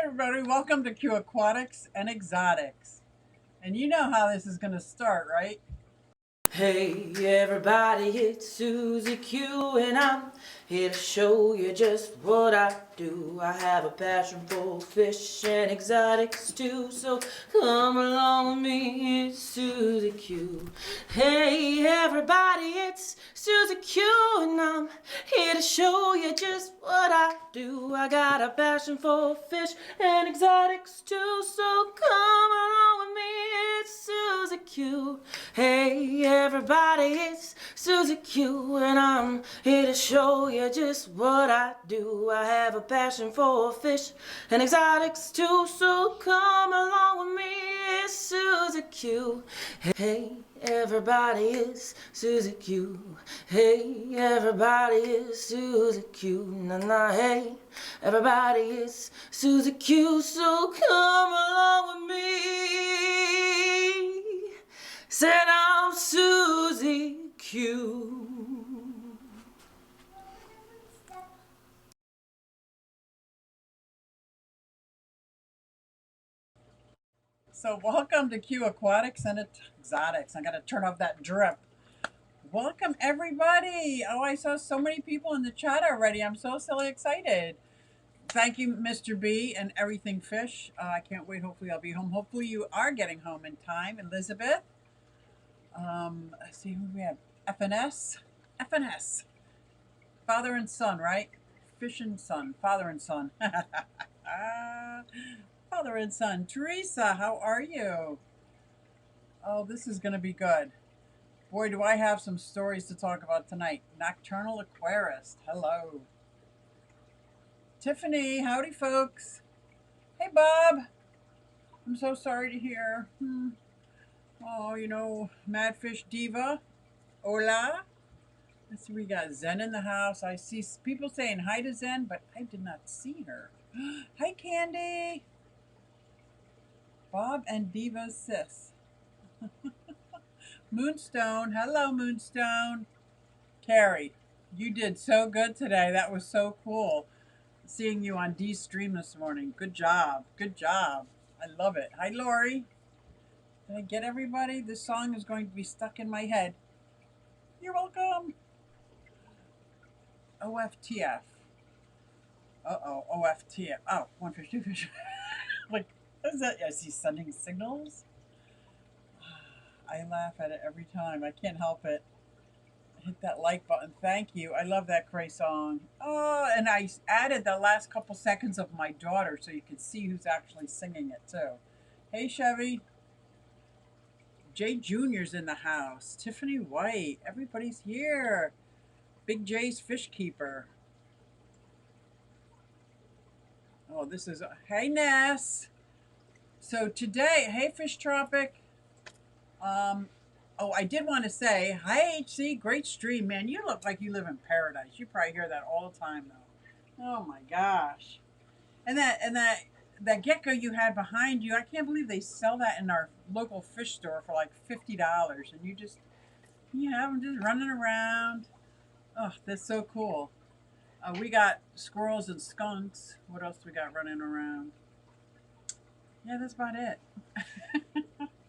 everybody, welcome to Q Aquatics and Exotics. And you know how this is going to start, right? Hey everybody, it's Suzy Q and I'm here to show you just what I do. I have a passion for fish and exotics too, so come along with me, it's Suzy Q. Hey everybody, it's Suzy Q and I'm here to show you just what I do. I got a passion for fish and exotics too, so come along with me, it's Suzy Q. Hey everybody, it's Suzy Q and I'm here to show you just what I do. I have a passion for fish and exotics too, so come along with me, it's Suzy Q. Hey everybody, it's Suzy Q. Hey everybody, it's Suzy Q. Nah nah, hey everybody, it's Suzy Q, so come along with me. Said I'm Suzy Q. So, welcome to Q Aquatics and Exotics. I'm going to turn off that drip. Welcome, everybody. Oh, I saw so many people in the chat already. I'm so silly excited. Thank you, Mr. B and Everything Fish. I can't wait. Hopefully, I'll be home. Hopefully, you are getting home in time. Elizabeth. Let's see who we have. FNS. FNS. Father and son, right? Fish and son. Father and son. Father and son. Teresa, how are you? Oh, this is going to be good. Boy, do I have some stories to talk about tonight. Nocturnal Aquarist. Hello. Tiffany, howdy, folks. Hey, Bob. I'm so sorry to hear. Oh, Madfish Diva. Hola. Let's see, we got Zen in the house. I see people saying hi to Zen, but I did not see her. Hi, Candy. Bob and Diva's sis. Moonstone. Hello, Moonstone. Carrie, you did so good today. That was so cool seeing you on Dee's stream this morning. Good job. Good job. I love it. Hi, Lori. Did I get everybody? This song is going to be stuck in my head. You're welcome. OFTF. Uh-oh. OFTF. Oh, one fish, two fish. Like, what is that? I see sending signals. I laugh at it every time. I can't help it. Hit that like button. Thank you. I love that Cray song. Oh, and I added the last couple seconds of my daughter so you can see who's actually singing it too. Hey, Chevy. Jay Jr.'s in the house. Tiffany White. Everybody's here. Big J's Fish Keeper. Oh, this is. Hey, Ness. So today, hey, Fish Tropic. Um, oh, I did want to say, hi, HC. Great stream, man. You look like you live in paradise. You probably hear that all the time, though. Oh my gosh. And that gecko you had behind you, I can't believe they sell that in our local fish store for like $50. And you have them just running around. Oh, that's so cool. We got squirrels and skunks. What else we got running around? Yeah, that's about it.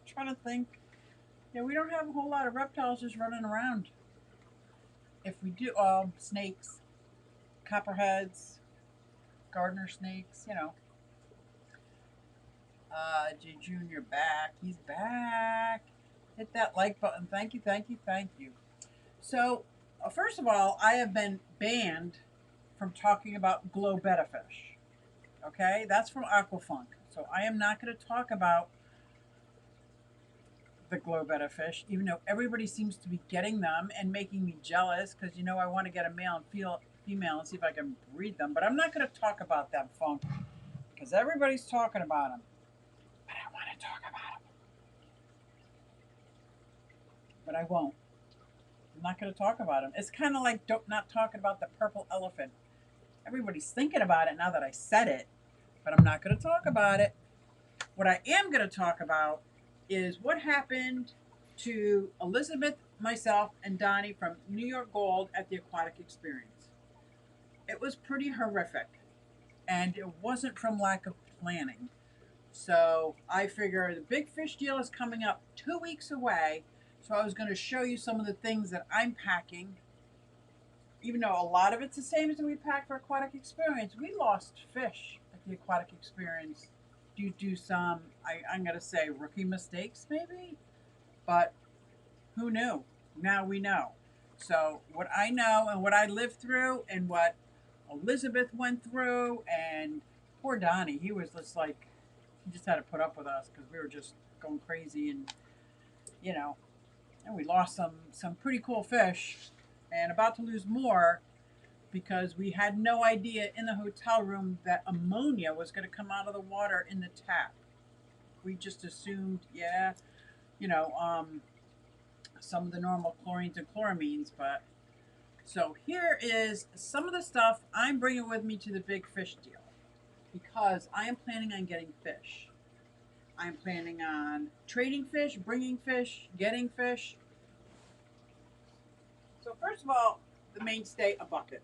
Trying to think. Yeah, we don't have a whole lot of reptiles just running around. If we do, snakes, copperheads, gardener snakes, J Junior back. He's back. Hit that like button. Thank you, thank you, thank you. So, first of all, I have been banned from talking about glow betta fish. Okay, that's from Aquafunk. So I am not going to talk about the glow betta fish, even though everybody seems to be getting them and making me jealous because I want to get a male and female and see if I can breed them. But I'm not going to talk about them, Funk, because everybody's talking about them. But I want to talk about them. But I won't. I'm not going to talk about them. It's kind of like not talking about the purple elephant. Everybody's thinking about it now that I said it, but I'm not going to talk about it. What I am going to talk about is what happened to Elizabeth, myself, and Donnie from New York Gold at the Aquatic Experience. It was pretty horrific. and it wasn't from lack of planning. So I figure the big fish deal is coming up 2 weeks away. So I was going to show you some of the things that I'm packing. Even though a lot of it's the same as we packed for Aquatic Experience, we lost fish at the Aquatic Experience due to some, I'm going to say, rookie mistakes, maybe? But who knew? Now we know. So, what I know and what I lived through and what Elizabeth went through, and poor Donnie, he was just like, he just had to put up with us because we were just going crazy, and you know, and we lost some pretty cool fish, and about to lose more because we had no idea in the hotel room that ammonia was going to come out of the water in the tap. We just assumed, yeah, you know, some of the normal chlorines and chloramines, but so here is some of the stuff I'm bringing with me to the big fish deal because I am planning on getting fish. I'm planning on trading fish, bringing fish, getting fish. So first of all, the mainstay, a bucket.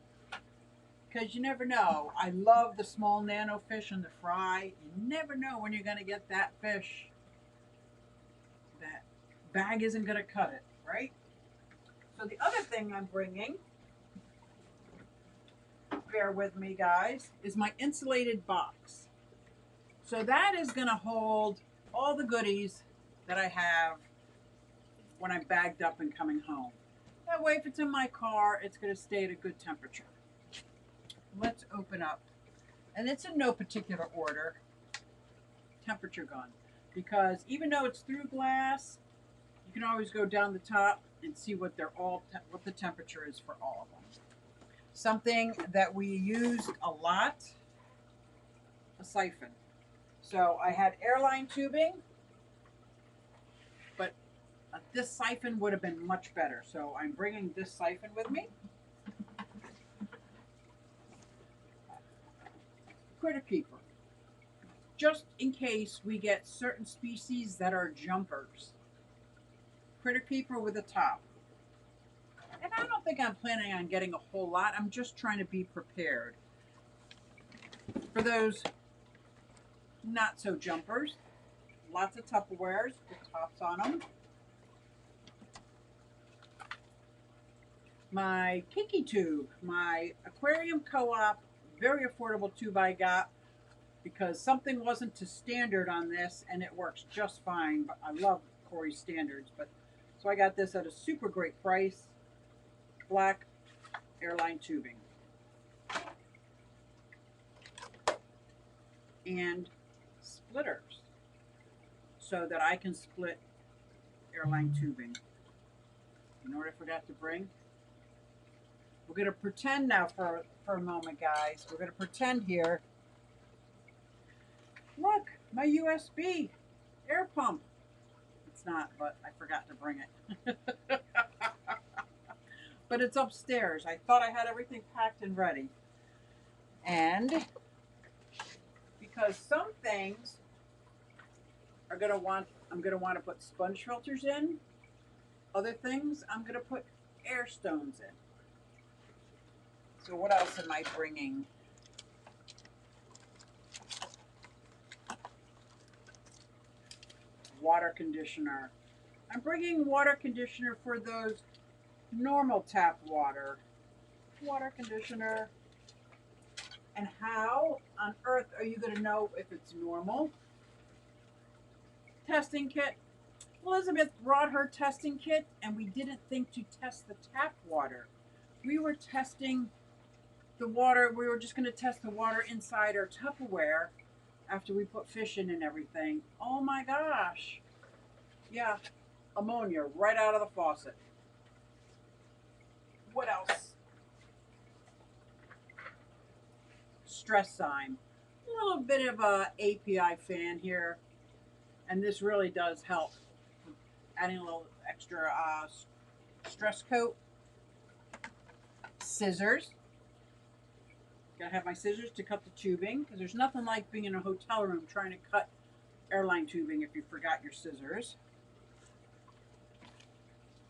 Because you never know. I love the small nano fish and the fry. You never know when you're going to get that fish. That bag isn't going to cut it, right? So the other thing I'm bringing, bear with me guys, is my insulated box. So that is going to hold all the goodies that I have when I'm bagged up and coming home. That way, if it's in my car, it's going to stay at a good temperature. Let's open up. And it's in no particular order. Temperature gun. Because even though it's through glass, you can always go down the top and see what what the temperature is for all of them. Something that we used a lot, a siphon. So I had airline tubing, but this siphon would have been much better. So I'm bringing this siphon with me. Critter keeper. Just in case we get certain species that are jumpers. Critter keeper with a top. And I don't think I'm planning on getting a whole lot. I'm just trying to be prepared. For those not so jumpers, lots of Tupperwares with tops on them. My Kiki tube, my aquarium co-op, very affordable tube I got because something wasn't to standard on this and it works just fine. But I love Corey's standards, but so I got this at a super great price. Black airline tubing. And splitters so that I can split airline tubing. You know what I forgot to bring? We're going to pretend now for a moment, guys. We're going to pretend here. Look, my USB air pump. It's not, but I forgot to bring it. But it's upstairs. I thought I had everything packed and ready. And because some things I'm going to want to put sponge filters in. Other things I'm going to put air stones in. So what else am I bringing? Water conditioner. I'm bringing water conditioner for those normal tap water. Water conditioner. And how on earth are you going to know if it's normal? Testing kit. Elizabeth brought her testing kit and we didn't think to test the tap water. We were testing the water, we were just going to test the water inside our Tupperware after we put fish in and everything. Oh my gosh. Yeah, ammonia right out of the faucet. What else? Stress sign. A little bit of a API fan here. And this really does help. Adding a little extra stress coat. Scissors. Gotta have my scissors to cut the tubing because there's nothing like being in a hotel room trying to cut airline tubing if you forgot your scissors.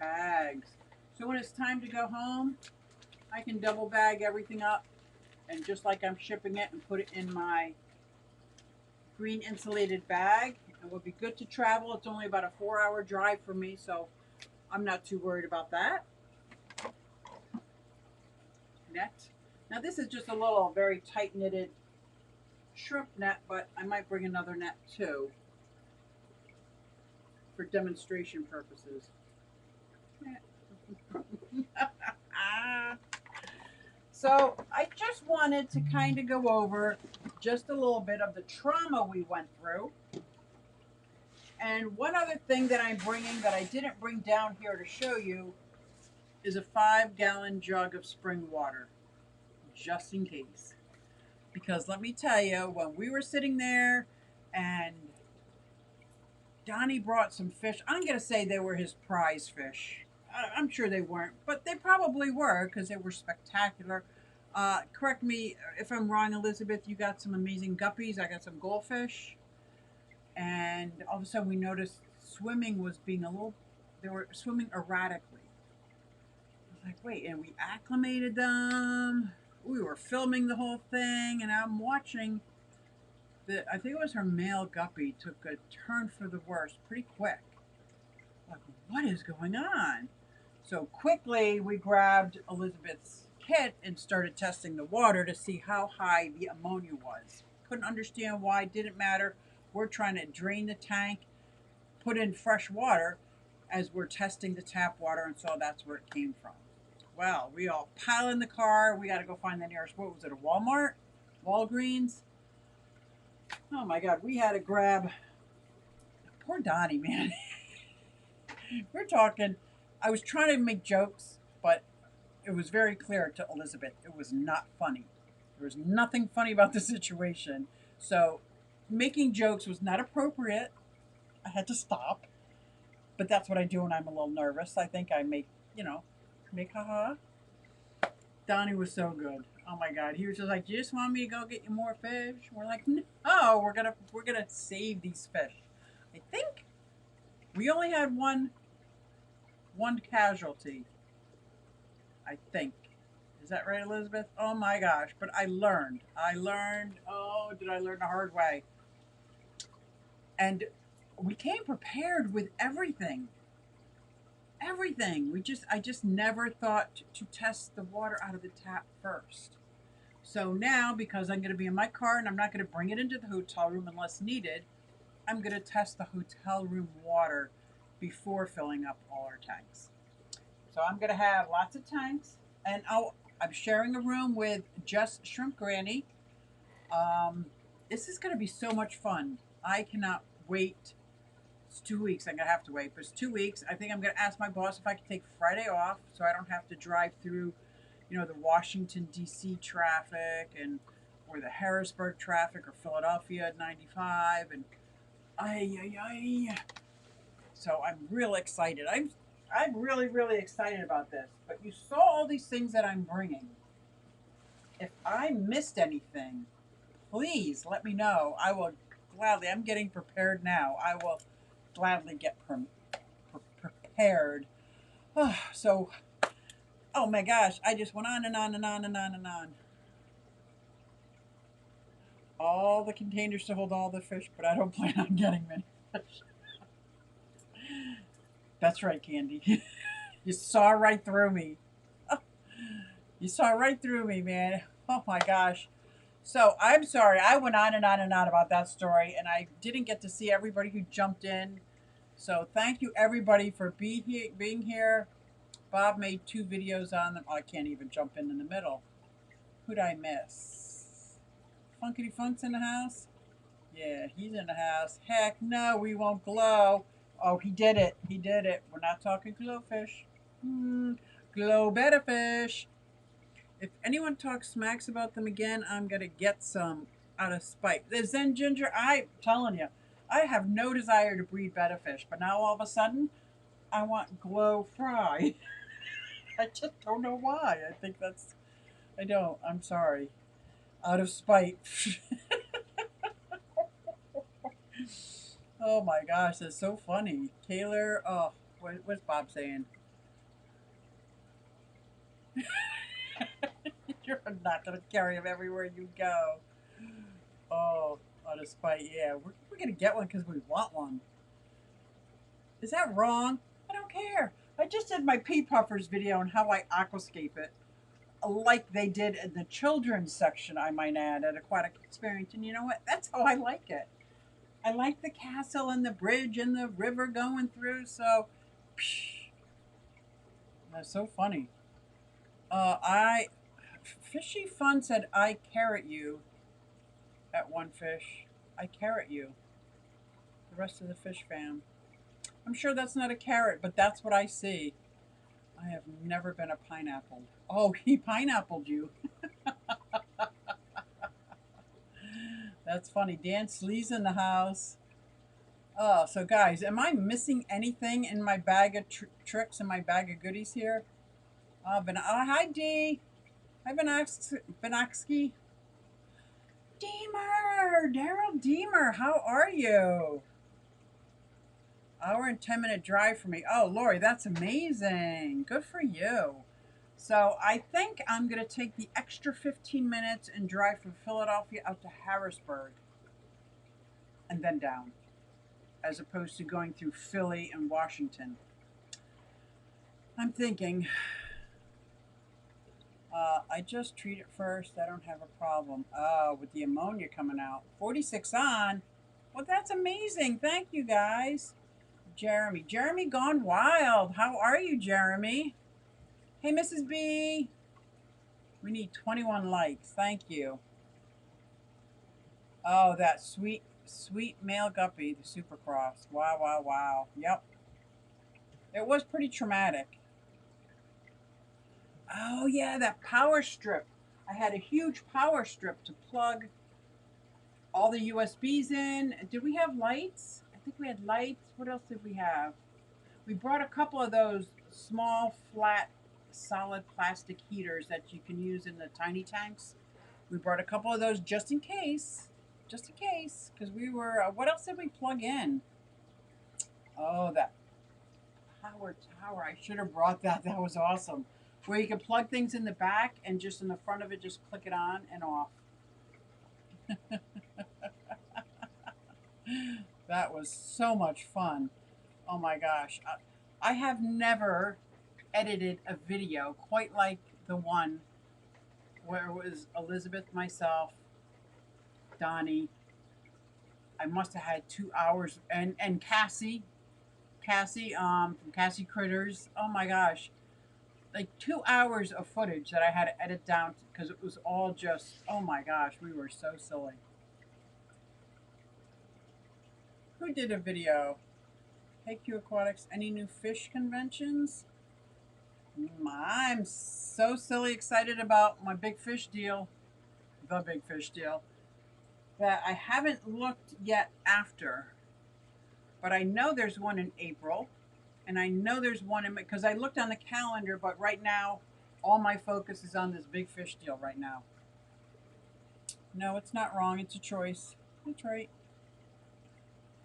Bags. So when it's time to go home, I can double bag everything up And just like I'm shipping it, and put it in my green insulated bag. It will be good to travel. It's only about a 4-hour drive for me, so I'm not too worried about that. Net. Now this is just a little very tight knitted shrimp net, but I might bring another net too for demonstration purposes. So I just wanted to kind of go over just a little bit of the trauma we went through. And one other thing that I'm bringing that I didn't bring down here to show you is a 5-gallon jug of spring water, just in case. Because let me tell you, when we were sitting there and Donnie brought some fish, I'm going to say they were his prize fish. I'm sure they weren't, but they probably were because they were spectacular. Correct me if I'm wrong, Elizabeth. You got some amazing guppies. I got some goldfish. And all of a sudden we noticed swimming was being a little, they were swimming erratically. I was like, wait, and we acclimated them. We were filming the whole thing, and I'm watching that. I think it was her male guppy took a turn for the worse pretty quick. Like, what is going on? So quickly we grabbed Elizabeth's kit and started testing the water to see how high the ammonia was. Couldn't understand why, didn't matter. We're trying to drain the tank, put in fresh water as we're testing the tap water, and so that's where it came from. Well, we all pile in the car. We got to go find the nearest, what was it, a Walmart? Walgreens? Oh my God, we had to grab, poor Donnie, man. We're talking, I was trying to make jokes, but it was very clear to Elizabeth it was not funny. There was nothing funny about the situation. So making jokes was not appropriate. I had to stop. But that's what I do when I'm a little nervous. I think I make, make haha. Donnie was so good. Oh my God. He was just like, you just want me to go get you more fish? We're like, no, we're gonna save these fish. I think we only had one casualty. I think. Is that right, Elizabeth? Oh my gosh. But I learned. Oh, did I learn the hard way? And we came prepared with everything. Everything. I just never thought to test the water out of the tap first. So now, because I'm going to be in my car and I'm not going to bring it into the hotel room unless needed, I'm going to test the hotel room water before filling up all our tanks. So I'm going to have lots of tanks, and I'm sharing a room with Just Shrimp Granny. This is going to be so much fun. I cannot wait. It's 2 weeks. I'm going to have to wait, but it's 2 weeks. I think I'm going to ask my boss if I can take Friday off so I don't have to drive through, the Washington, D.C. traffic or the Harrisburg traffic or Philadelphia at 95. And so I'm real excited. I'm really, really excited about this. But you saw all these things that I'm bringing. If I missed anything, please let me know. I will gladly. I'm getting prepared now. I will gladly get prepared. So, oh my gosh, I just went on and on and on and on and on. All the containers to hold all the fish, but I don't plan on getting many fish. That's right, Candy. You saw right through me. Oh, you saw right through me, man. Oh my gosh. So I'm sorry. I went on and on and on about that story, and I didn't get to see everybody who jumped in. So thank you, everybody, for being here. Bob made 2 videos on them. Oh, I can't even jump in the middle. Who'd I miss? Funkity Funk's in the house? Yeah, he's in the house. Heck no, we won't glow. Oh, he did it. He did it. We're not talking glowfish. Glow better fish. If anyone talks smacks about them again, I'm going to get some out of spite. The Zen Ginger, I'm telling you, I have no desire to breed betta fish, but now all of a sudden, I want glow fry. I just don't know why. I don't. I'm sorry. Out of spite. Oh my gosh, that's so funny. Taylor, oh, what's Bob saying? You're a You're not going to carry them everywhere you go. Oh, on a spite, yeah. We're going to get one because we want one. Is that wrong? I don't care. I just did my pea puffers video on how I aquascape it, like they did in the children's section, I might add, at Aquatic Experience. And you know what? That's how I like it. I like the castle and the bridge and the river going through. So, psh, that's so funny. I Fishy Fun said I carrot you at one fish. I carrot you. The rest of the fish fam. I'm sure that's not a carrot, but that's what I see. I have never been a pineapple. Oh, he pineappled you. That's funny. Dan Slee's in the house. Oh, so guys, am I missing anything in my bag of tricks and my bag of goodies here? Hi, Dee. Hi, Benoxky. Deemer! Daryl Deemer, how are you? Hour and 10-minute drive for me. Oh, Lori, that's amazing. Good for you. So I think I'm going to take the extra 15 minutes and drive from Philadelphia out to Harrisburg and then down, as opposed to going through Philly and Washington. I'm thinking, I just treat it first. I don't have a problem. Oh, with the ammonia coming out. 46 on. Well, that's amazing. Thank you, guys. Jeremy gone wild. How are you, Jeremy? Hey, Mrs. B. We need 21 likes. Thank you. Oh, that sweet, sweet male guppy, the Supercross. Wow, wow, wow. Yep. It was pretty traumatic. Oh, yeah, that power strip. I had a huge power strip to plug all the USBs in. Did we have lights? I think we had lights. What else did we have? We brought a couple of those small, flat, solid plastic heaters that you can use in the tiny tanks. We brought a couple of those just in case. Just in case. Because we were, what else did we plug in? Oh, that power tower. I should have brought that. That was awesome. Where you can plug things in the back and just in the front of it, just click it on and off. That was so much fun. Oh my gosh. I have never edited a video quite like the one where it was Elizabeth, myself, Donnie. I must have had 2 hours, and Cassie from Cassie Critters. Oh my gosh, like 2 hours of footage that I had to edit down because it was all just, oh my gosh, we were so silly. Who did a video? Hey Q Aquatics, any new fish conventions? I'm so silly excited about my big fish deal, the big fish deal, that I haven't looked yet after. But I know there's one in April, and I know there's one in, because I looked on the calendar, but right now, all my focus is on this big fish deal right now. No, it's not wrong. It's a choice. That's right.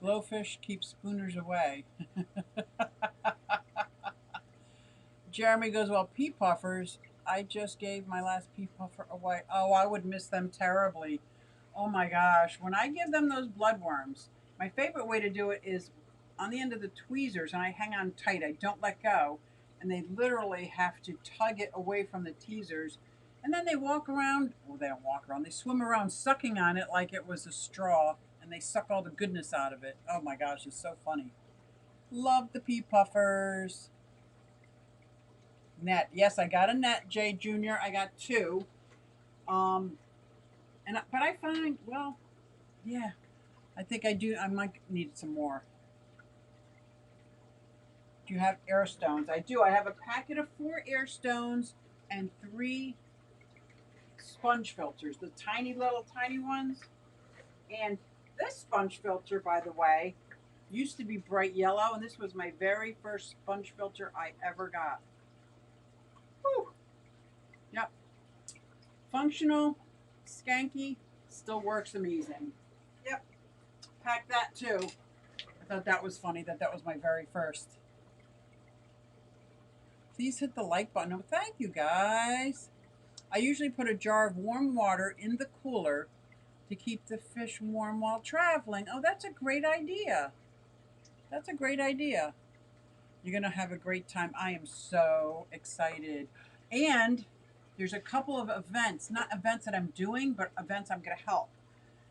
Glowfish keep spooners away. Jeremy goes, well, pea puffers. I just gave my last pea puffer away. Oh, I would miss them terribly. Oh my gosh. When I give them those bloodworms, my favorite way to do it is on the end of the tweezers, and I hang on tight. I don't let go. And they literally have to tug it away from the teasers. And then they walk around. Well, they don't walk around. They swim around sucking on it like it was a straw. And they suck all the goodness out of it. Oh my gosh, it's so funny. Love the pea puffers. Net. Yes, I got a net, Jay Jr. I got two. But I find, well, yeah, I think I do. I might need some more. Do you have air stones? I do. I have a packet of 4 air stones and 3 sponge filters, the tiny little tiny ones. And this sponge filter, by the way, used to be bright yellow, and this was my very first sponge filter I ever got. Whew. Yep. Functional, skanky, still works amazing. Yep. Pack that too. I thought that was funny that that was my very first. Please hit the like button. Oh, thank you guys. I usually put a jar of warm water in the cooler to keep the fish warm while traveling. Oh, that's a great idea. That's a great idea. You're going to have a great time. I am so excited. And there's a couple of events, not events that I'm doing, but events I'm going to help.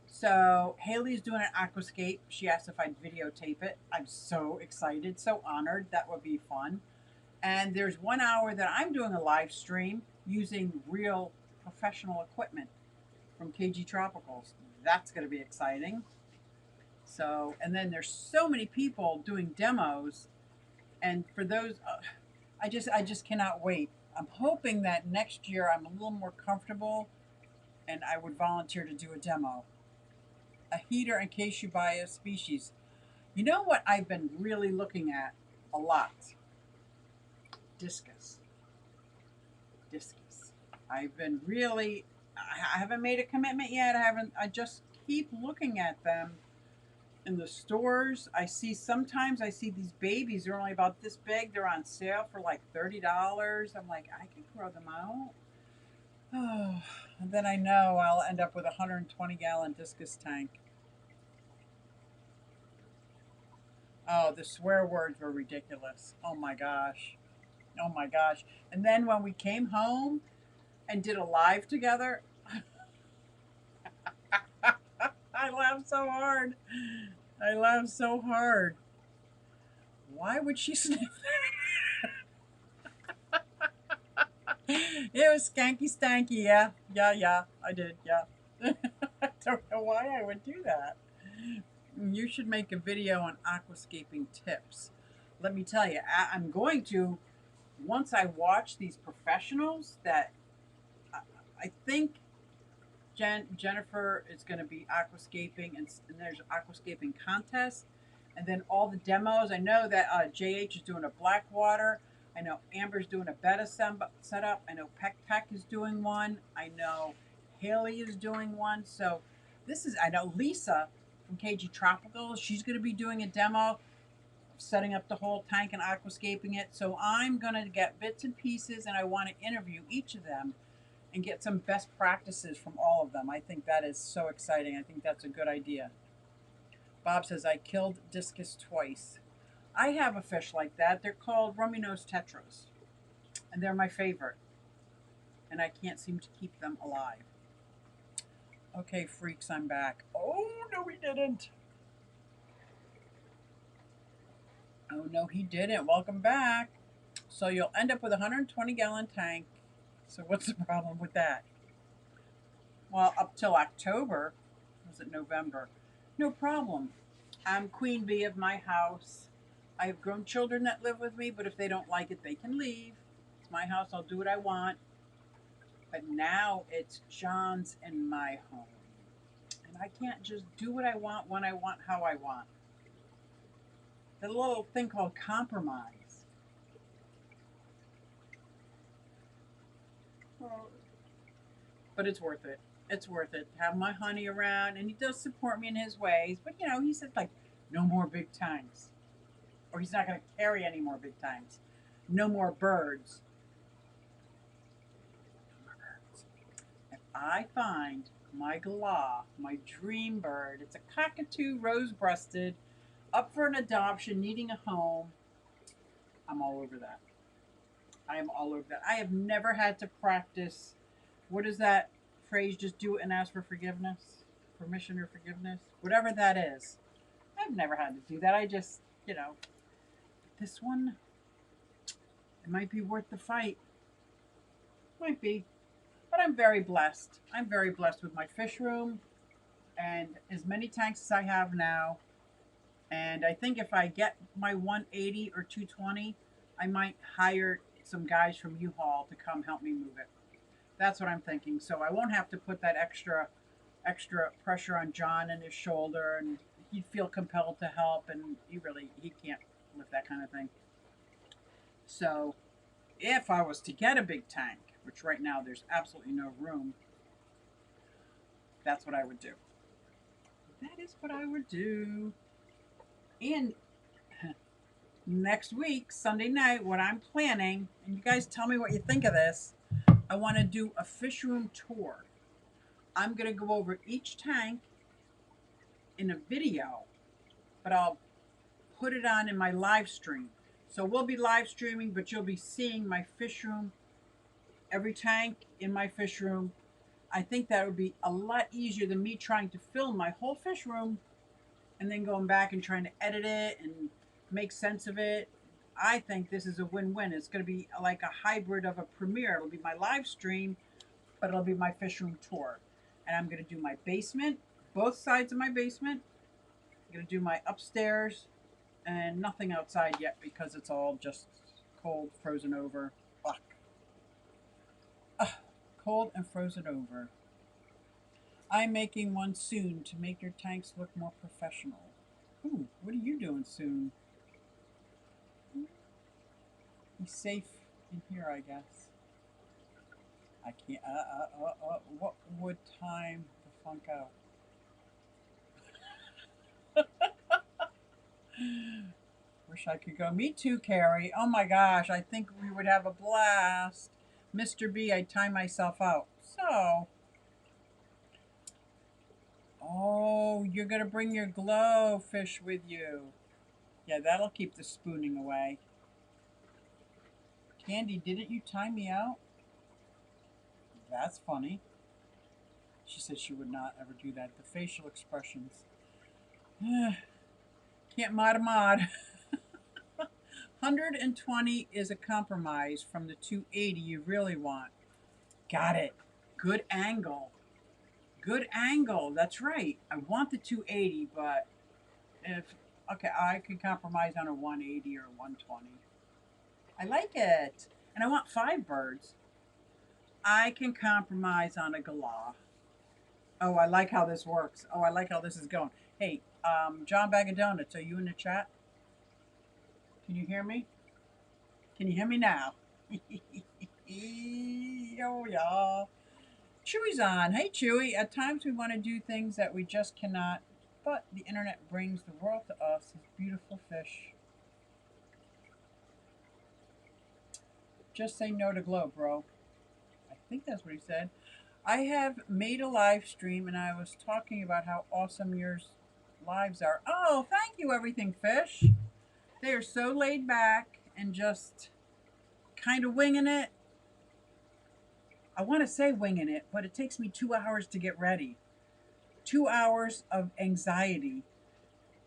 So Haley's doing an aquascape. She asked if I'd videotape it. I'm so excited, so honored. That would be fun. And there's 1 hour that I'm doing a live stream using real professional equipment from KG Tropicals. That's going to be exciting. So, and then there's so many people doing demos, and for those, I just cannot wait. I'm hoping that next year I'm a little more comfortable, and I would volunteer to do a demo. A heater in case you buy a species. You know what I've been really looking at a lot? Discus. Discus. I've been really, I haven't made a commitment yet. I just keep looking at them in the stores. Sometimes I see these babies, they're only about this big. They're on sale for like $30. I'm like, I could grow them out. Oh, and then I know I'll end up with a 120-gallon discus tank. Oh, the swear words were ridiculous. Oh my gosh. Oh my gosh. And then when we came home and did a live together, I laughed so hard. I laughed so hard. Why would she sniff that? It was skanky stanky, yeah. Yeah, I did, yeah. I don't know why I would do that. You should make a video on aquascaping tips. Let me tell you, I'm going to, once I watch these professionals that I think Jennifer is going to be aquascaping, and there's aquascaping contest, and then all the demos. I know that JH is doing a black water. I know Amber's doing a beta setup. I know Peck is doing one. I know Haley is doing one. So I know Lisa from KG Tropical. She's going to be doing a demo, setting up the whole tank and aquascaping it. So I'm going to get bits and pieces, and I want to interview each of them and get some best practices from all of them. I think that is so exciting. I think that's a good idea. Bob says, I killed discus twice. I have a fish like that. They're called rummy nose tetras, and they're my favorite. And I can't seem to keep them alive. Okay, freaks, I'm back. Oh, no, he didn't. Oh, no, he didn't. Welcome back. So you'll end up with a 120-gallon tank. So what's the problem with that? Well, up till October, was it November? No problem. I'm queen bee of my house. I have grown children that live with me, but if they don't like it, they can leave. It's my house. I'll do what I want. But now it's John's and my home. And I can't just do what I want, when I want, how I want. The little thing called compromise. But it's worth it. It's worth it to have my honey around, and he does support me in his ways. But he said like, no more big tanks, or he's not going to carry any more big tanks. No more birds. If I find my galah, my dream bird, it's a cockatoo, rose-breasted, up for an adoption, needing a home, I'm all over that. I am all over that. I have never had to practice. What is that phrase? Just do it and ask for forgiveness, permission or forgiveness, whatever that is. I've never had to do that. I just, this one, it might be worth the fight. Might be. But I'm very blessed. I'm very blessed with my fish room and as many tanks as I have now. And I think if I get my 180 or 220, I might hire some guys from U-Haul to come help me move it. That's what I'm thinking. So I won't have to put that extra pressure on John and his shoulder, and he'd feel compelled to help, and he can't lift that kind of thing. So if I was to get a big tank, which right now there's absolutely no room, that's what I would do. That is what I would do. And next week, Sunday night, what I'm planning, and you guys tell me what you think of this. I want to do a fish room tour. I'm going to go over each tank in a video, but I'll put it on in my live stream. So we'll be live streaming, but you'll be seeing my fish room, every tank in my fish room. I think that would be a lot easier than me trying to film my whole fish room and then going back and trying to edit it and make sense of it. I think this is a win-win. It's going to be like a hybrid of a premiere. It'll be my live stream, but it'll be my fish room tour. And I'm going to do my basement, both sides of my basement. I'm going to do my upstairs and nothing outside yet because it's all just cold, frozen over. Ugh. Ugh. Cold and frozen over. I'm making one soon to make your tanks look more professional. Ooh, what are you doing soon? Be safe in here, I guess. I can't. What would time the funk out? Wish I could go. Me too, Carrie. Oh my gosh, I think we would have a blast. Mr. B, I time myself out. So, oh, you're going to bring your glow fish with you. Yeah, that'll keep the spooning away. Candy, didn't you time me out? That's funny. She said she would not ever do that. The facial expressions. Can't mod a mod. 120 is a compromise from the 280 you really want. Got it. Good angle. Good angle. That's right. I want the 280, but if, okay, I could compromise on a 180 or a 120. I like it. And I want 5 birds. I can compromise on a galah. Oh, I like how this works. Oh, I like how this is going. Hey, John Bag of Donuts, are you in the chat? Can you hear me? Can you hear me now? Oh, yeah. Chewy's on. Hey, Chewy. At times we want to do things that we just cannot, but the internet brings the world to us as beautiful fish. Just say no to glow, bro. I think that's what he said. I have made a live stream and I was talking about how awesome your lives are. Oh, thank you, Everything Fish. They are so laid back and just kind of winging it. I want to say winging it, but it takes me 2 hours to get ready. 2 hours of anxiety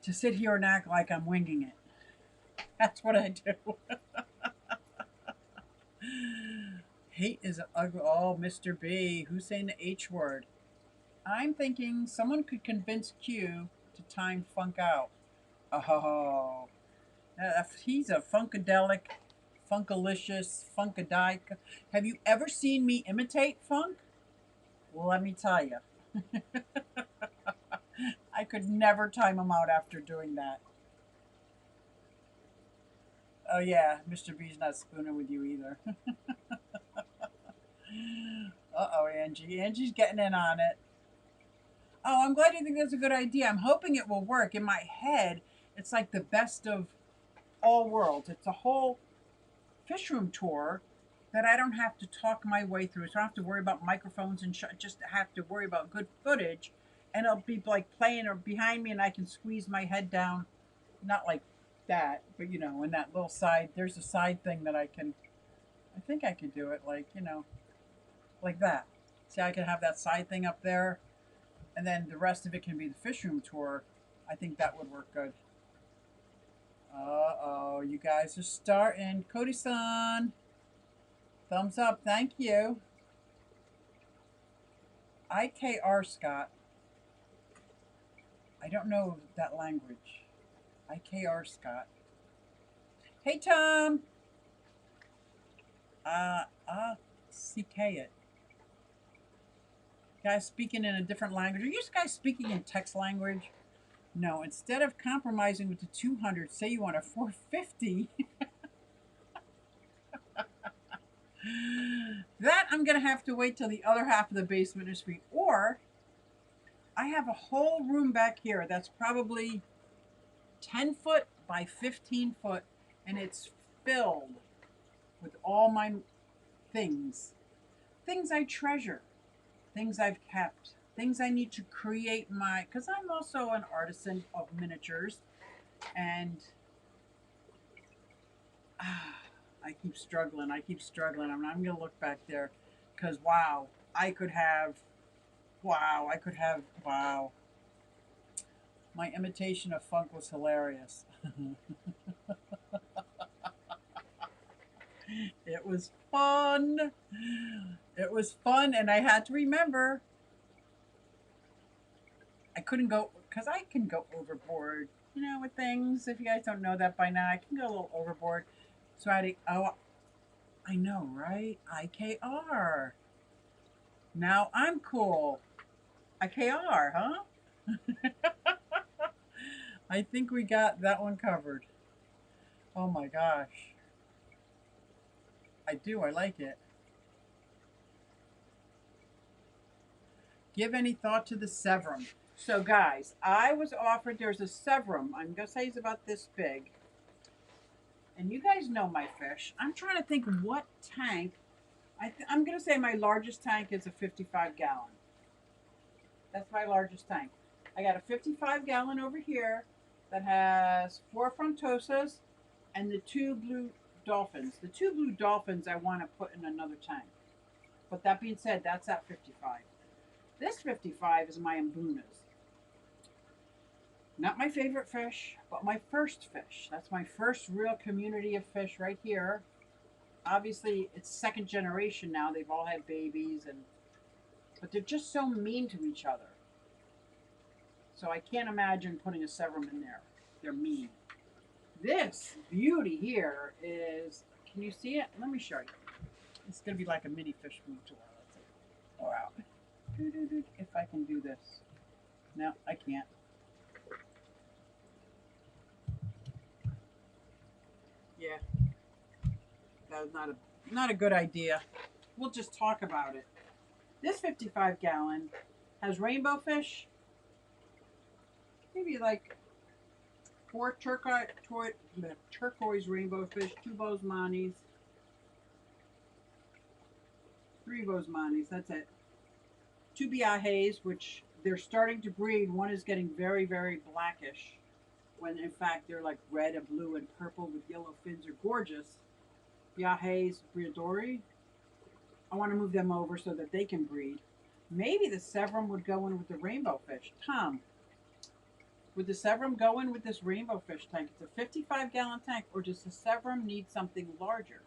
to sit here and act like I'm winging it. That's what I do. Hate is an ugly. Oh, Mr. B. Who's saying the H word? I'm thinking someone could convince Q to time funk out. Oh, he's a funkadelic, funkalicious, funkadelic. Have you ever seen me imitate funk? Well, let me tell you. I could never time him out after doing that. Oh, yeah, Mr. B's not spooning with you either. Uh-oh, Angie. Angie's getting in on it. Oh, I'm glad you think that's a good idea. I'm hoping it will work. In my head, it's like the best of all worlds. It's a whole fish room tour that I don't have to talk my way through. So I don't have to worry about microphones and just have to worry about good footage. And it'll be like playing or behind me and I can squeeze my head down. Not like that, but you know, in that little side, there's a side thing that I think I could do it like, you know, like that. See, I can have that side thing up there and then the rest of it can be the fish room tour. I think that would work good. Uh-oh, you guys are starting. Cody-san, thumbs up, thank you. IKR Scott. I don't know that language. IKR Scott. Hey, Tom. CK it. Guys speaking in a different language. Are you guys speaking in text language? No, instead of compromising with the 200, say you want a 450. That I'm going to have to wait till the other half of the basement is free. Or I have a whole room back here that's probably 10 foot by 15 foot, and it's filled with all my things. things I treasure, things I've kept, things I need to create my, because I'm also an artisan of miniatures. And I keep struggling. I keep struggling. I'm going to look back there because wow, I could have, wow. My imitation of funk was hilarious. It was fun. It was fun. And I had to remember I couldn't go, because I can go overboard, with things. If you guys don't know that by now, I can go a little overboard. So I had to, oh, I know, right? IKR. Now I'm cool. IKR, huh? I think we got that one covered. Oh my gosh. I do. I like it. Give any thought to the Severum. So, guys, I was offered, there's a Severum. I'm going to say it's about this big. And you guys know my fish. I'm trying to think what tank. I'm going to say my largest tank is a 55 gallon. That's my largest tank. I got a 55 gallon over here that has 4 frontosas and the 2 blue dolphins. The 2 blue dolphins I want to put in another tank. But that being said, that's at 55. This 55 is my Mbunas. Not my favorite fish, but my first fish. That's my first real community of fish right here. Obviously, it's second generation now. They've all had babies, but they're just so mean to each other. So I can't imagine putting a Severum in there. They're mean. This beauty here is, can you see it? Let me show you. It's going to be like a mini fish food tour. Let's see. Wow. If I can do this. No, I can't. Yeah, that was not a good idea. We'll just talk about it. This 55 gallon has rainbow fish, maybe like 4 turquoise rainbow fish, 2 Bosemans, 3 Bosemans, that's it. 2 Biahes, which they're starting to breed. One is getting very, very blackish, when in fact they're like red and blue and purple with yellow fins. Are gorgeous. Biahes Briadori. I want to move them over so that they can breed. Maybe the Severum would go in with the rainbow fish. Tom, would the Severum go in with this rainbow fish tank? It's a 55 gallon tank, or does the Severum need something larger?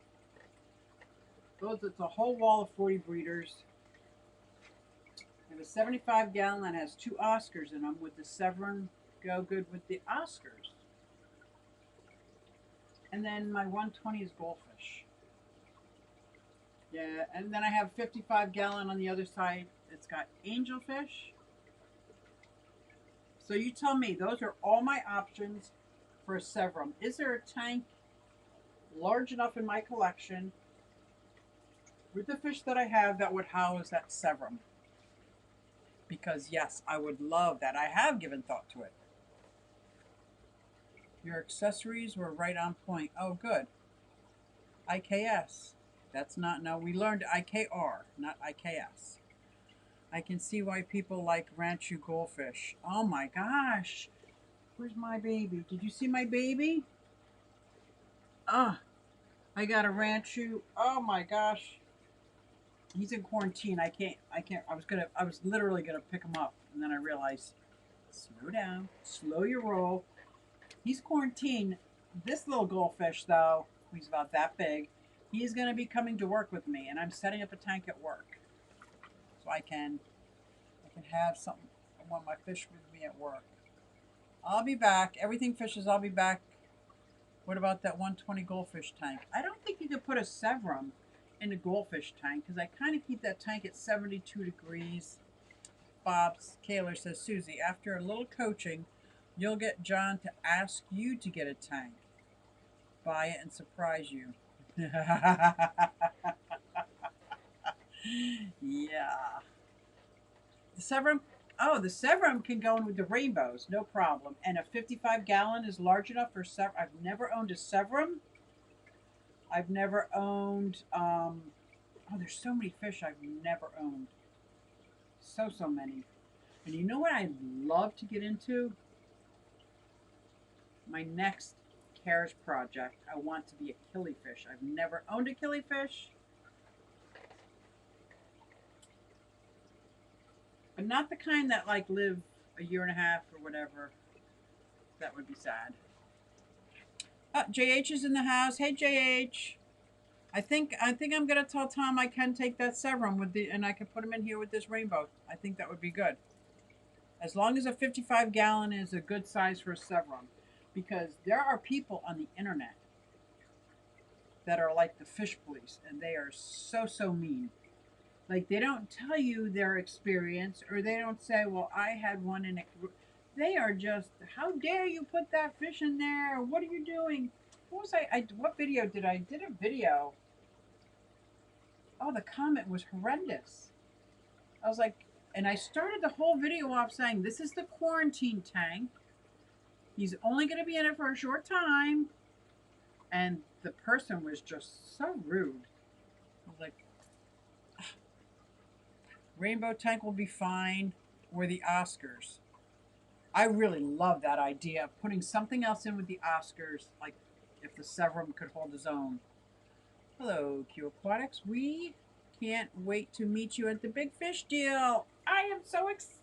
It's a whole wall of 40 breeders. I have a 75 gallon that has 2 Oscars in them. Would the Severum go good with the Oscars? And then my 120 is goldfish. Yeah, and then I have 55 gallon on the other side. It's got angelfish. So you tell me, those are all my options for a Severum. Is there a tank large enough in my collection with the fish that I have that would house that Severum? Because yes, I would love that. I have given thought to it. Your accessories were right on point. Oh, good. IKS. That's not, no, we learned IKR, not IKS. I can see why people like Ranchu goldfish. Oh my gosh. Where's my baby? Did you see my baby? Ah, I got a Ranchu. Oh my gosh. He's in quarantine. I can't, I was literally gonna pick him up. And then I realized, slow down, slow your roll. He's quarantined. This little goldfish though, he's about that big. He's going to be coming to work with me, and I'm setting up a tank at work, so I can have something. I want my fish with me at work. I'll be back. Everything fishes. I'll be back. What about that 120 goldfish tank? I don't think you could put a Severum in a goldfish tank because I kind of keep that tank at 72 degrees. Bob Kaler says, Susie, after a little coaching, you'll get John to ask you to get a tank. Buy it and surprise you. Yeah. The Severum, oh, the Severum can go in with the rainbows, no problem. And a 55 gallon is large enough for Severum. I've never owned a Severum. I've never owned Oh, there's so many fish I've never owned. So many. And you know what I'd love to get into? My next CARES project. I want to be a killifish. I've never owned a killifish, but not the kind that like live a year and a half or whatever. That would be sad. JH is in the house. Hey JH. I think I'm gonna tell Tom I can take that serum with the and I can put him in here with this rainbow. I think that would be good. As long as a 55-gallon is a good size for a serum, because there are people on the internet that are like the fish police, and they are so mean. Like they don't tell you their experience, or they don't say, "Well, I had one in it." They are just, "How dare you put that fish in there? What are you doing?" What was I what video did I did a video? Oh, the comment was horrendous. I was like, and I started the whole video off saying, "This is the quarantine tank. He's only going to be in it for a short time." And the person was just so rude. I was like, Rainbow Tank will be fine, or the Oscars. I really love that idea of putting something else in with the Oscars, like if the serum could hold his own. Hello, Q Aquatics. We can't wait to meet you at the Big Fish deal. I am so excited.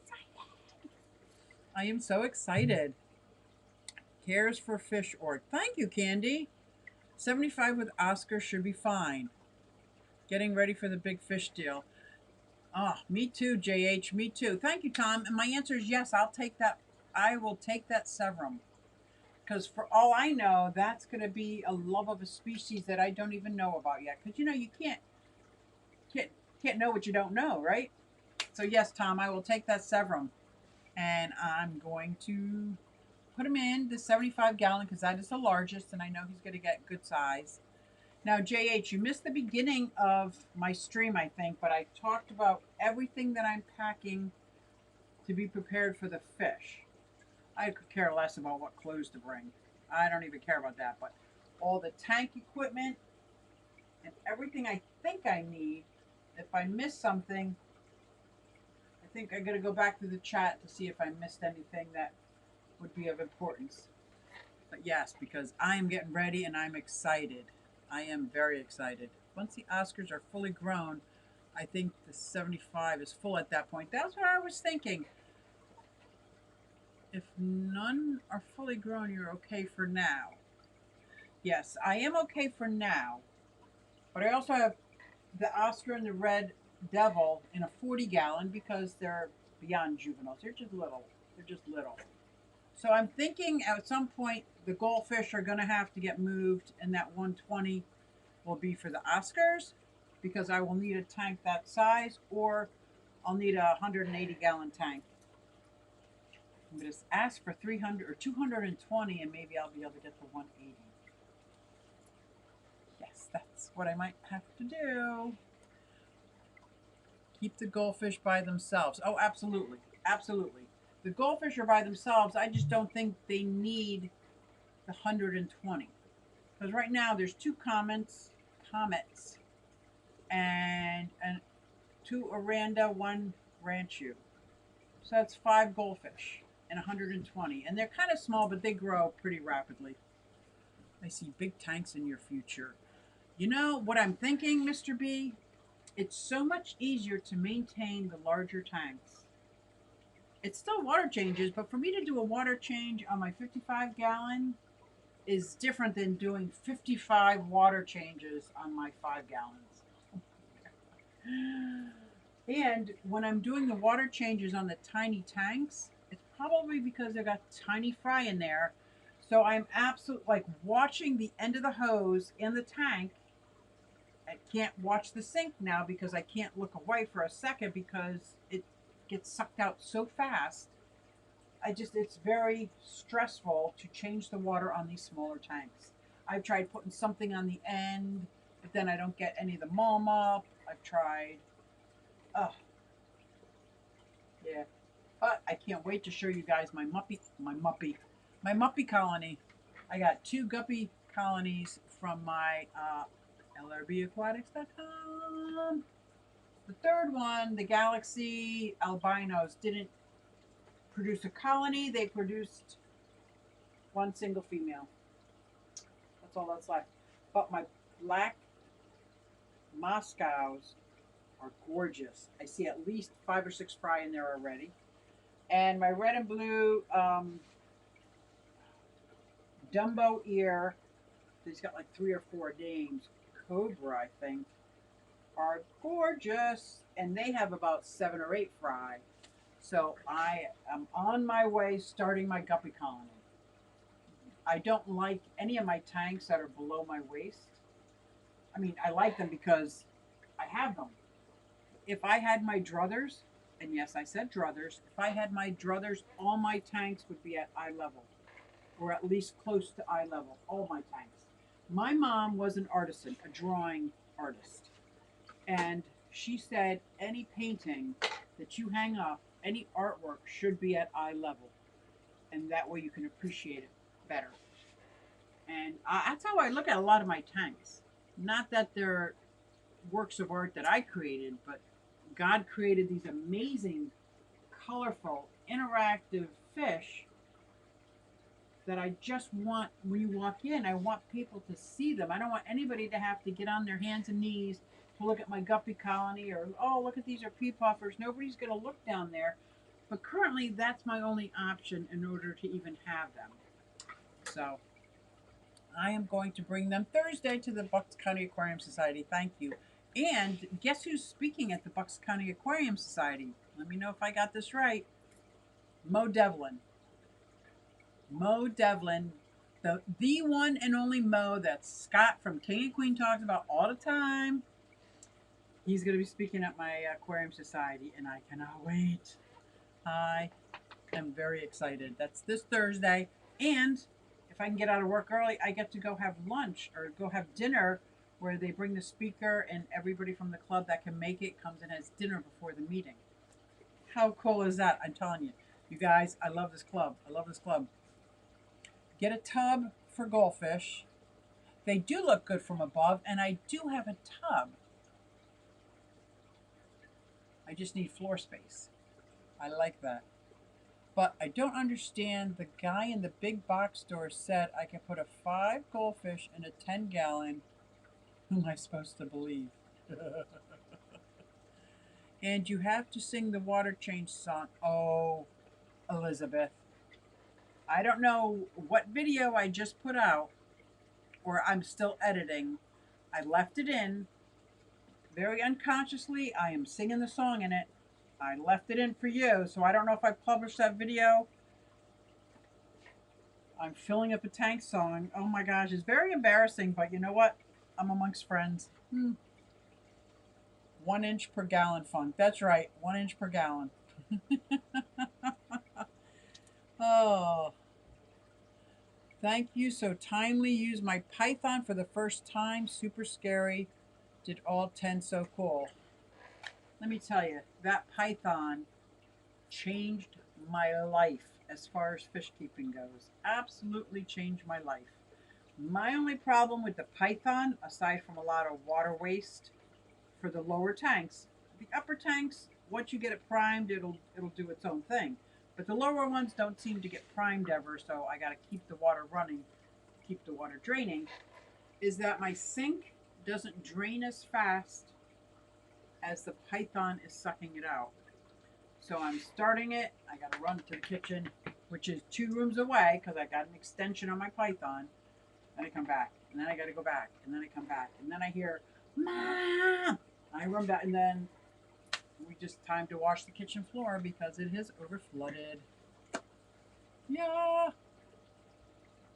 I am so excited. Cares for Fish Org. Thank you, Candy. 75 with Oscar should be fine. Getting ready for the Big Fish deal. Oh, me too, JH. Me too. Thank you, Tom. And my answer is yes, I'll take that. I will take that serum. Because for all I know, that's going to be a love of a species that I don't even know about yet. Because, you know, you can't, can't know what you don't know, right? So, yes, Tom, I will take that serum. And I'm going to put him in the 75-gallon because that is the largest. And I know he's going to get good size. Now, JH, you missed the beginning of my stream, I think, but I talked about everything that I'm packing to be prepared for the fish. I could care less about what clothes to bring. I don't even care about that, but all the tank equipment and everything I think I need. If I miss something, I think I got to go back to the chat to see if I missed anything that would be of importance. But yes, because I am getting ready and I'm excited. I am very excited. Once the Oscars are fully grown, I think the 75 is full at that point. That's what I was thinking. If none are fully grown, you're okay for now. Yes, I am okay for now. But I also have the Oscar and the Red Devil in a 40-gallon because they're beyond juveniles. They're just little. They're just little. So I'm thinking at some point the goldfish are going to have to get moved, and that 120 will be for the Oscars because I will need a tank that size, or I'll need a 180-gallon tank. I'm going to ask for 300 or 220, and maybe I'll be able to get the 180. Yes, that's what I might have to do. Keep the goldfish by themselves. Oh, absolutely. Absolutely. The goldfish are by themselves. I just don't think they need the 120. Because right now there's two comets, and two Aranda, one Ranchu. So that's 5 goldfish and 120. And they're kind of small, but they grow pretty rapidly. I see big tanks in your future. You know what I'm thinking, Mr. B? It's so much easier to maintain the larger tanks. It's still water changes, but for me to do a water change on my 55-gallon is different than doing 55 water changes on my 5 gallons. And when I'm doing the water changes on the tiny tanks, it's probably because I got tiny fry in there. So I'm absolutely like watching the end of the hose in the tank. I can't watch the sink now because I can't look away for a second because it gets sucked out so fast. It's very stressful to change the water on these smaller tanks. I've tried putting something on the end, but then I don't get any of the mulm up. I've tried, oh, yeah. But I can't wait to show you guys my muppy colony. I got 2 guppy colonies from my lrbaquatics.com. The third one, the Galaxy albinos, didn't produce a colony. They produced one single female. That's all that's left. But my black Moscows are gorgeous. I see at least 5 or 6 fry in there already. And my red and blue Dumbo ear, he's got like 3 or 4 names, Cobra, I think, are gorgeous. And they have about 7 or 8 fry. So I am on my way starting my guppy colony. I don't like any of my tanks that are below my waist. I mean, I like them because I have them. If I had my druthers, and yes, I said druthers, if I had my druthers, all my tanks would be at eye level, or at least close to eye level, all my tanks. My mom was an artisan, a drawing artist, and she said any painting that you hang up, any artwork should be at eye level, and that way you can appreciate it better. And that's how I look at a lot of my tanks. Not that they're works of art that I created, but God created these amazing, colorful, interactive fish that I just want, when you walk in, I want people to see them. I don't want anybody to have to get on their hands and knees to look at my guppy colony or, oh, look at these are pea puffers. Nobody's going to look down there. But currently, that's my only option in order to even have them. So I am going to bring them Thursday to the Bucks County Aquarium Society. Thank you. And guess who's speaking at the Bucks County Aquarium Society? Let me know if I got this right. Mo Devlin. Mo Devlin, the one and only Mo that Scott from King and Queen talks about all the time. He's going to be speaking at my Aquarium Society, and I cannot wait. I am very excited. That's this Thursday. And if I can get out of work early, I get to go have lunch or go have dinner where they bring the speaker and everybody from the club that can make it comes and has dinner before the meeting. How cool is that? I'm telling you. You guys, I love this club. I love this club. Get a tub for goldfish. They do look good from above, and I do have a tub. I just need floor space. I like that. But I don't understand. The guy in the big box store said I can put a 5 goldfish in a 10-gallon. Who am I supposed to believe? And you have to sing the water change song. Oh, Elizabeth. I don't know what video I just put out, or I'm still editing. I left it in. Very unconsciously, I am singing the song in it. I left it in for you, so I don't know if I published that video. I'm filling up a tank song. Oh my gosh, it's very embarrassing, but you know what? I'm amongst friends. 1 inch per gallon funk. That's right, 1 inch per gallon. Oh, thank you. So timely. Used my python for the first time. Super scary. Did all 10 so cool. Let me tell you, that python changed my life as far as fish keeping goes. Absolutely changed my life. My only problem with the python, aside from a lot of water waste for the lower tanks, the upper tanks, once you get it primed, it'll do its own thing. But the lower ones don't seem to get primed ever, so I got to keep the water running, keep the water draining, is that my sink doesn't drain as fast as the python is sucking it out. So I'm starting it. I got to run to the kitchen, which is 2 rooms away because I got an extension on my python. Then I come back, and then I got to go back, and then I come back, and then I hear, Mom! I run back, and then we just time to wash the kitchen floor because it has overflooded. Yeah.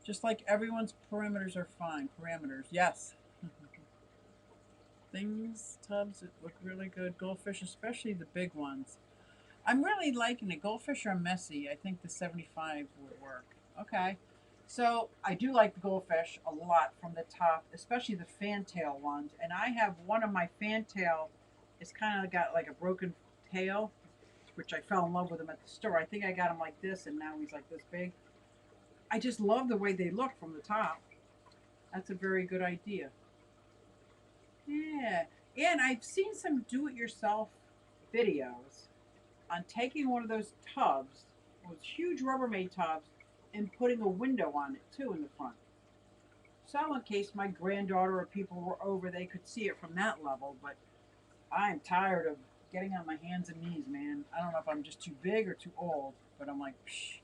Just like everyone's perimeters are fine. Parameters, yes. Things, tubs, it look really good. Goldfish, especially the big ones. I'm really liking it. Goldfish are messy. I think the 75 would work. Okay. So I do like the goldfish a lot from the top, especially the fantail ones. And I have one of my fantail, it's kind of got like a broken tail, which I fell in love with him at the store. I think I got him like this, and now he's like this big. I just love the way they look from the top. That's a very good idea. Yeah. And I've seen some do-it-yourself videos on taking one of those tubs, those huge Rubbermaid tubs, and putting a window on it too in the front. So in case my granddaughter or people were over, they could see it from that level. But I'm tired of getting on my hands and knees, man. I don't know if I'm just too big or too old, but I'm like, psh,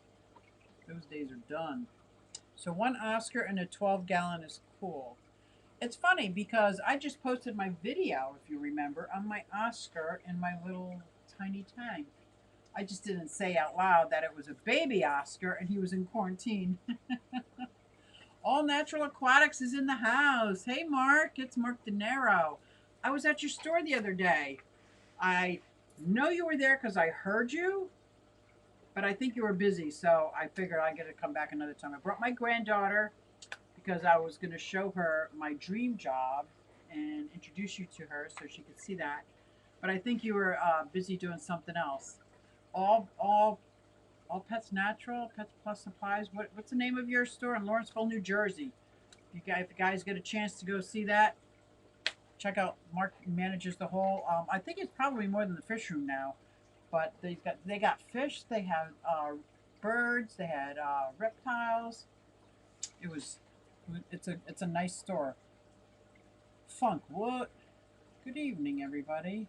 those days are done. So one Oscar and a 12-gallon is cool. It's funny because I just posted my video, if you remember, on my Oscar in my little tiny tank. I just didn't say out loud that it was a baby Oscar and he was in quarantine. All Natural Aquatics is in the house. Hey, Mark, it's Mark De Niro. I was at your store the other day. I know you were there because I heard you, but I think you were busy, so I figured I'd get to come back another time. I brought my granddaughter because I was going to show her my dream job and introduce you to her so she could see that. But I think you were busy doing something else. All, all, all Pets Natural, Pets Plus Supplies. What's the name of your store in Lawrenceville, New Jersey? If you guys get a chance to go see that, check out. Mark manages the whole. I think it's probably more than the fish room now, but they got fish. They have birds. They had reptiles. It was it's a nice store. Funk, what? Good evening, everybody.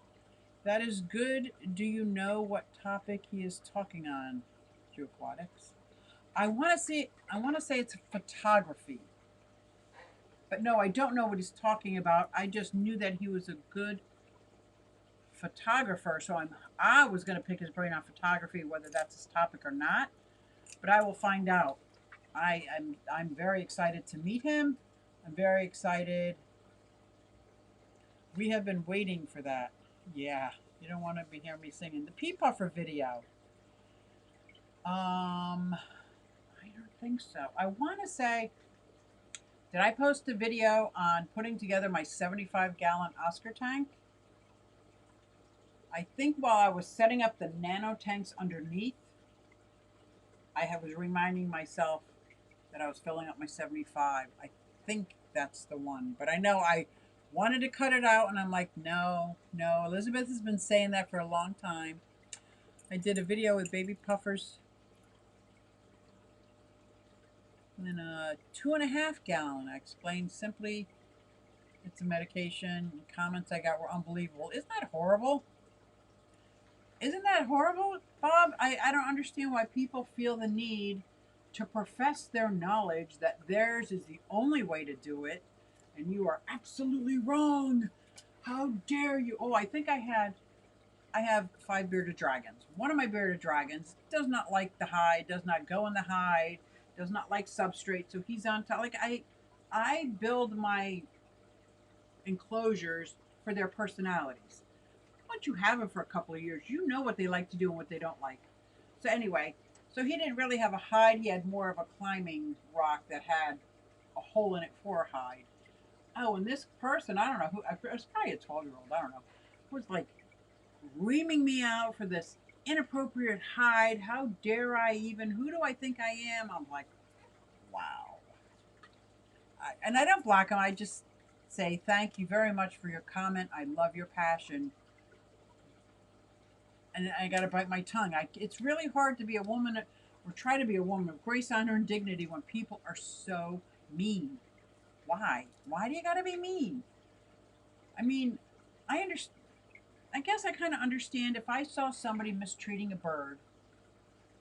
That is good. Do you know what topic he is talking on? Aquatics. I want to say it's photography. But no, I don't know what he's talking about. I just knew that he was a good photographer, so I was going to pick his brain on photography, whether that's his topic or not. But I will find out. I'm very excited to meet him. I'm very excited. We have been waiting for that. Yeah, you don't want to be hearing me singing the Pea Puffer video. I don't think so. I want to say, did I post a video on putting together my 75-gallon Oscar tank? I think while I was setting up the nano tanks underneath, was reminding myself that I was filling up my 75. I think that's the one. But I know I wanted to cut it out, and I'm like, no, no. Elizabeth has been saying that for a long time. I did a video with baby puffers. And then a 2.5 gallon. I explained simply it's a medication. The comments I got were unbelievable. Isn't that horrible? Isn't that horrible, Bob? I don't understand why people feel the need to profess their knowledge that theirs is the only way to do it, and you are absolutely wrong. How dare you? Oh, I have 5 bearded dragons. One of my bearded dragons does not like the hide, does not go in the hide, does not like substrate, so he's on top. Like I build my enclosures for their personalities. Once you have them for a couple of years, you know what they like to do and what they don't like. So anyway, so he didn't really have a hide. He had more of a climbing rock that had a hole in it for a hide. Oh, and this person, I don't know who, it was probably a 12-year-old, I don't know, was like reaming me out for this inappropriate hide. How dare I even? Who do I think I am? I'm like, wow. And I don't block him. I just say thank you very much for your comment. I love your passion. And I got to bite my tongue. It's really hard to be a woman or try to be a woman of grace, honor, and dignity when people are so mean. Why? Why do you got to be mean? I mean, I understand. I guess I kind of understand if I saw somebody mistreating a bird,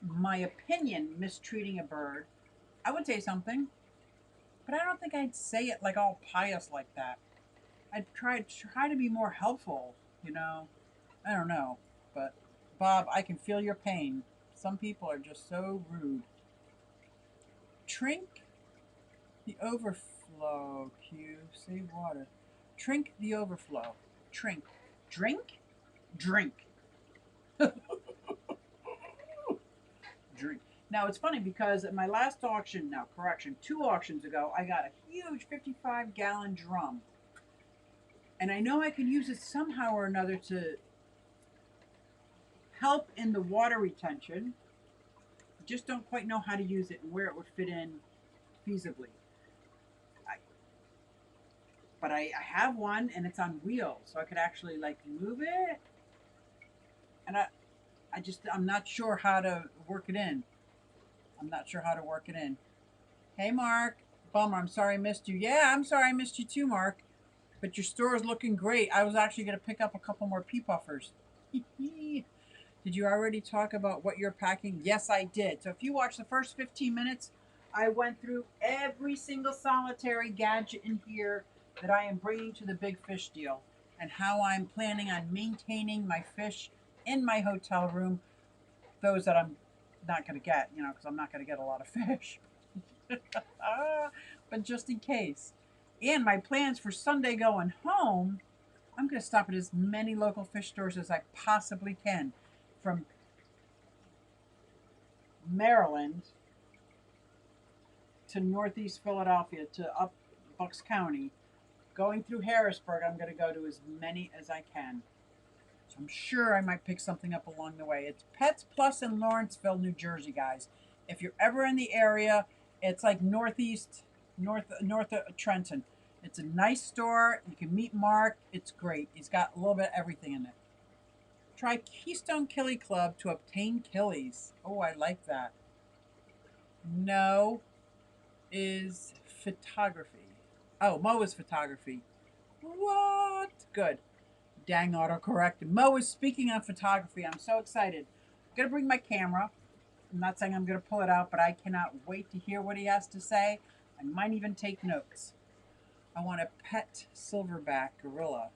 my opinion mistreating a bird, I would say something, but I don't think I'd say it like all pious like that. I'd try to be more helpful, you know. I don't know, but Bob, I can feel your pain. Some people are just so rude. Trink the overflow. Q. Save water. Trink the overflow. Trink. Drink? Drink. Drink. Now it's funny because at my last auction, now correction, 2 auctions ago, I got a huge 55-gallon drum. And I know I can use it somehow or another to help in the water retention. Just don't quite know how to use it and where it would fit in feasibly. I, but I have one and it's on wheels, so I could actually like move it. And I'm not sure how to work it in. I'm not sure how to work it in. Hey, Mark. Bummer. I'm sorry I missed you. Yeah, I'm sorry I missed you too, Mark. But your store is looking great. I was actually going to pick up a couple more pea puffers. Did you already talk about what you're packing? Yes, I did. So if you watch the first 15 minutes, I went through every single solitary gadget in here that I am bringing to the big fish deal and how I'm planning on maintaining my fish in my hotel room. Those that I'm not going to get, because I'm not going to get a lot of fish. But just in case. And my plans for Sunday going home, I'm going to stop at as many local fish stores as I possibly can. From Maryland to Northeast Philadelphia to up Bucks County. Going through Harrisburg, I'm going to go to as many as I can. So I'm sure I might pick something up along the way. It's Pets Plus in Lawrenceville, New Jersey, guys. If you're ever in the area, it's like north of Trenton. It's a nice store. You can meet Mark. It's great. He's got a little bit of everything in it. Try Keystone Killie Club to obtain killies. Oh, I like that. No is photography. Oh, Mo is photography. What? Good. Dang autocorrect. Mo is speaking on photography. I'm so excited. I'm going to bring my camera. I'm not saying I'm going to pull it out, but I cannot wait to hear what he has to say. I might even take notes. I want a pet silverback gorilla.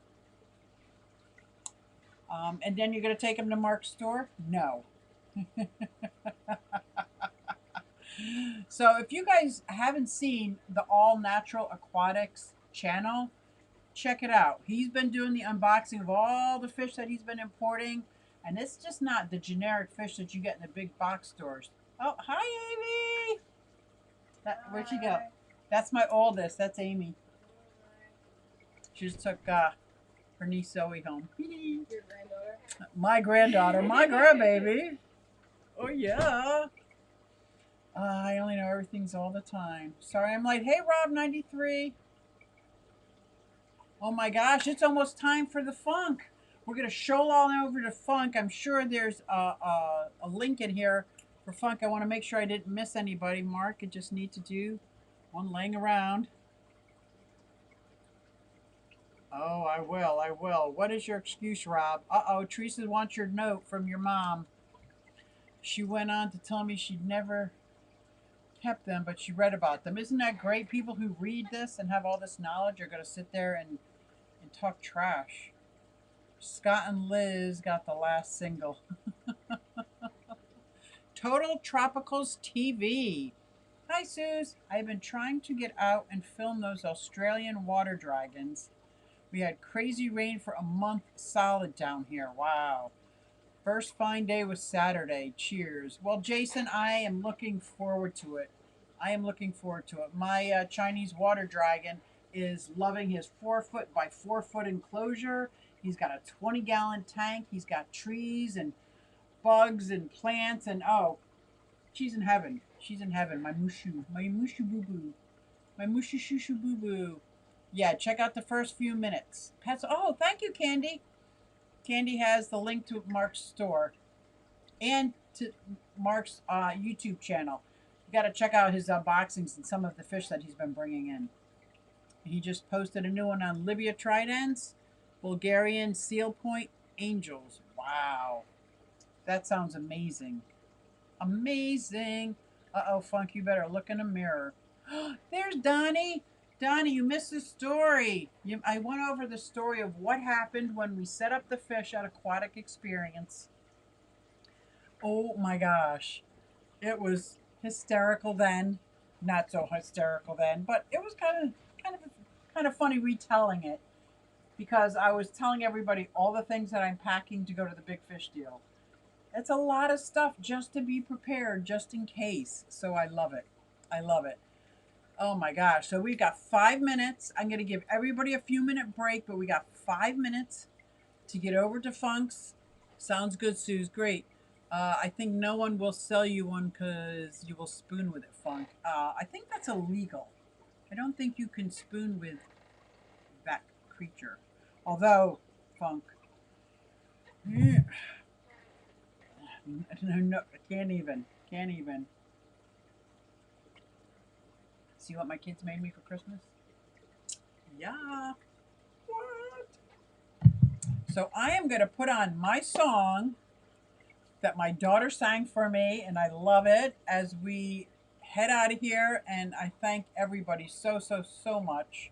And then you're going to take him to Mark's store? No. So if you guys haven't seen the All Natural Aquatics channel, check it out. He's been doing the unboxing of all the fish that he's been importing, and it's just not the generic fish that you get in the big box stores. Oh, hi, Amy. Where'd she go? That's my oldest. That's Amy. She just took her niece Zoe home. Your granddaughter? My granddaughter. My grandbaby. Oh, yeah. I only know everything's all the time. Sorry, I'm late. Hey, Rob93. Oh my gosh, it's almost time for the funk. We're going to show all over to funk. I'm sure there's a link in here for funk. I want to make sure I didn't miss anybody. Mark, I just need to do one laying around. Oh, I will. I will. What is your excuse, Rob? Uh-oh, Teresa wants your note from your mom. She went on to tell me she'd never kept them, but she read about them. Isn't that great? People who read this and have all this knowledge are going to sit there and talk trash. Scott and Liz got the last single. Total Tropicals TV. Hi, Suze. I've been trying to get out and film those Australian water dragons. We had crazy rain for a month solid down here. Wow. First fine day was Saturday. Cheers. Well, Jason, I am looking forward to it. I am looking forward to it. My Chinese water dragon is loving his 4 foot by 4 foot enclosure. He's got a 20-gallon tank. He's got trees and bugs and plants. And oh, she's in heaven. She's in heaven. My mushu. My mushu boo boo. My mushu shushu boo boo. Yeah, check out the first few minutes. Pets. Oh, thank you, Candy. Candy has the link to Mark's store and to Mark's YouTube channel. You got to check out his unboxings and some of the fish that he's been bringing in. He just posted a new one on Libya tridents, Bulgarian seal point angels. Wow, that sounds amazing. Amazing. Uh-oh, Funk, you better look in a mirror. There's Donnie. Donnie, you missed the story. I went over the story of what happened when we set up the fish at Aquatic Experience. Oh my gosh. It was hysterical then. Not so hysterical then, but it was kind of funny retelling it because I was telling everybody all the things that I'm packing to go to the big fish deal. It's a lot of stuff just to be prepared, just in case. So I love it. I love it. Oh my gosh. So we've got 5 minutes. I'm going to give everybody a few minute break, but we got 5 minutes to get over to Funk's. Sounds good, Suze. Great. I think no one will sell you one because you will spoon with it, Funk. I think that's illegal. I don't think you can spoon with that creature. Although, funk. No, no, can't even. Can't even. See what my kids made me for Christmas? Yeah. What? So I am going to put on my song that my daughter sang for me, and I love it as we head out of here. And I thank everybody so, so, so much.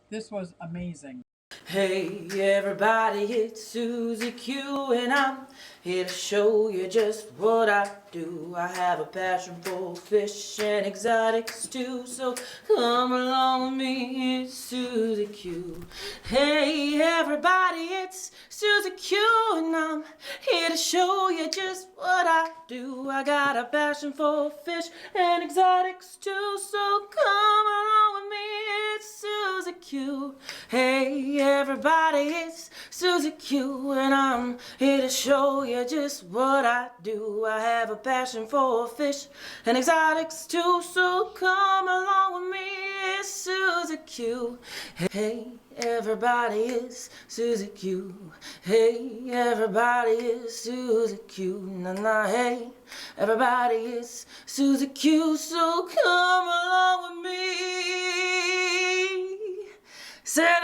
This was amazing. Hey everybody, it's Suzy Q and I'm here to show you just what I do. I have a passion for fish and exotic stew, so come along with me, it's Suzy Q. Hey everybody, it's Suzy Q and I'm here to show you just what I do. I got a passion for fish and exotic stew, so come along with me, it's Suzy Q. Hey everybody, it's Suzy Q and I'm here to show you just what I do. I have a passion for fish and exotics too, so come along with me, it's Suzy Q. Hey everybody, it's Suzy Q. Hey everybody, it's Suzy Q. Na na, hey everybody, it's Suzy Q, so come along with me. Said